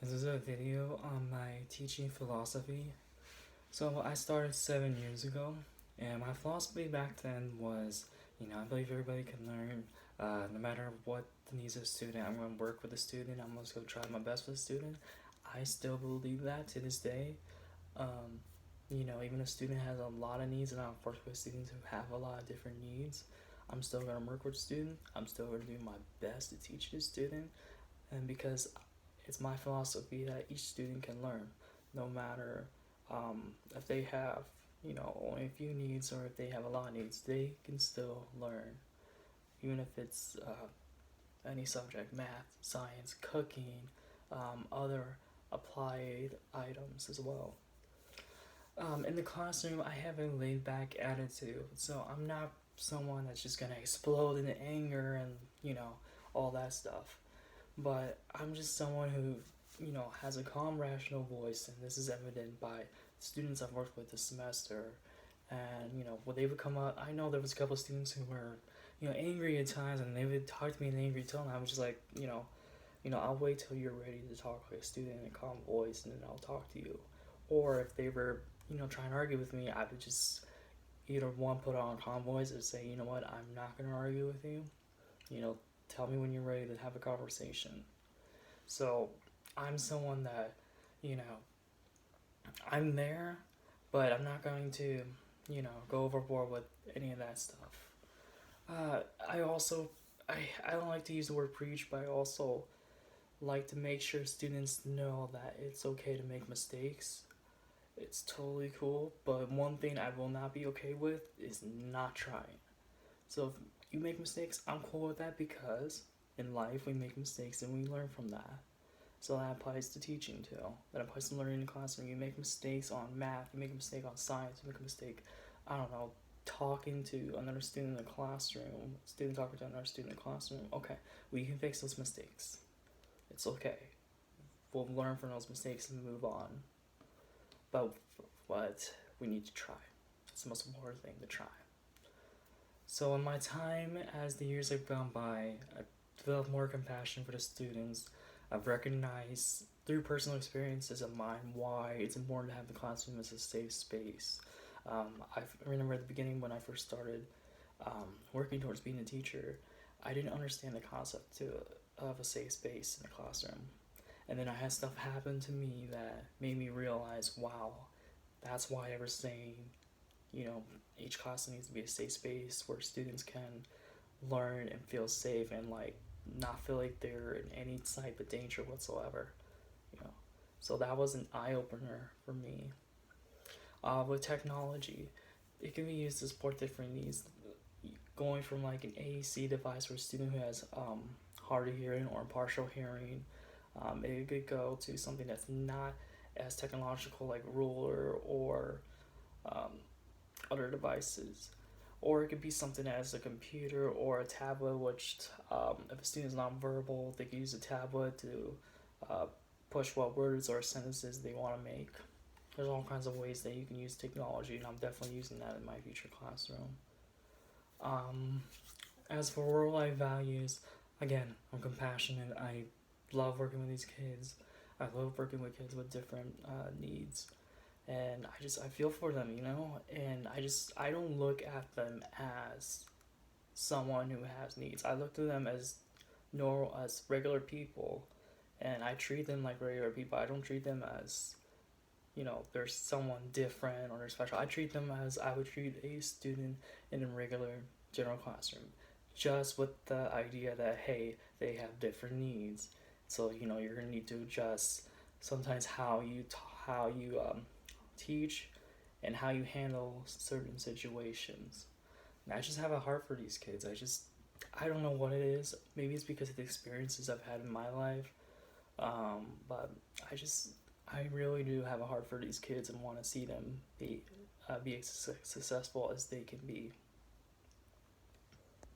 This is a video on my teaching philosophy. So I started 7 years ago, and my philosophy back then was, I believe everybody can learn, no matter what the needs of the student. I'm going to work with the student. I'm going to go try my best with the student. I still believe that to this day. Um, Even if a student has a lot of needs, and I've worked with students who have a lot of different needs, I'm still going to work with the student. I'm still going to do my best to teach the student, and because it's my philosophy that each student can learn, no matter if they have, only a few needs or if they have a lot of needs, they can still learn, even if it's any subject, math, science, cooking, other applied items as well. In the classroom, I have a laid back attitude, so I'm not someone that's just gonna explode in anger and, all that stuff. But I'm just someone who, has a calm, rational voice, and this is evident by students I've worked with this semester. And, when they would come up, I know there was a couple of students who were, angry at times, and they would talk to me in an angry tone. I was just like, I'll wait till you're ready to talk like a student in a calm voice, and then I'll talk to you. Or if they were, trying to argue with me, I would just either one put on a calm voice or say, you know what, I'm not gonna argue with you. You know, tell me when you're ready to have a conversation. So I'm someone that, you know, I'm there, but I'm not going to, go overboard with any of that stuff. I also, I don't like to use the word preach, but I also like to make sure students know that it's okay to make mistakes. It's totally cool, but one thing I will not be okay with is not trying. So if you make mistakes, I'm cool with that because in life we make mistakes and we learn from that. So that applies to teaching too. That applies to learning in the classroom. You make mistakes on math, you make a mistake on science, you make a mistake, I don't know, talking to another student in the classroom, student talking to another student in the classroom. Okay, we can fix those mistakes. It's okay. We'll learn from those mistakes and move on. But what we need to try. It's the most important thing to try. So in my time, as the years have gone by, I've developed more compassion for the students. I've recognized through personal experiences of mine why it's important to have the classroom as a safe space. I remember at the beginning when I first started working towards being a teacher, I didn't understand the concept of a safe space in the classroom. And then I had stuff happen to me that made me realize, wow, that's why I was saying, each class needs to be a safe space where students can learn and feel safe and like not feel like they're in any type of danger whatsoever. You know, so that was an eye opener for me. With technology, it can be used to support different needs. Going from like an AAC device for a student who has hard of hearing or partial hearing, it could go to something that's not as technological like ruler or um, other devices. Or it could be something as a computer or a tablet, which if a student is nonverbal, they can use a tablet to uh, push what words or sentences they want to make. There's all kinds of ways that you can use technology, and I'm definitely using that in my future classroom. Um, as for world life values, again, I'm compassionate. I love working with these kids. I love working with kids with different needs, and I feel for them, and I don't look at them as someone who has needs. I look to them as normal, as regular people, and I treat them like regular people. I don't treat them as they're someone different or they're special. I treat them as I would treat a student in a regular general classroom, just with the idea that hey, they have different needs, so you're gonna need to adjust sometimes how you teach and how you handle certain situations. And I just have a heart for these kids. I don't know what it is. Maybe it's because of the experiences I've had in my life. But I really do have a heart for these kids and want to see them be as successful as they can be.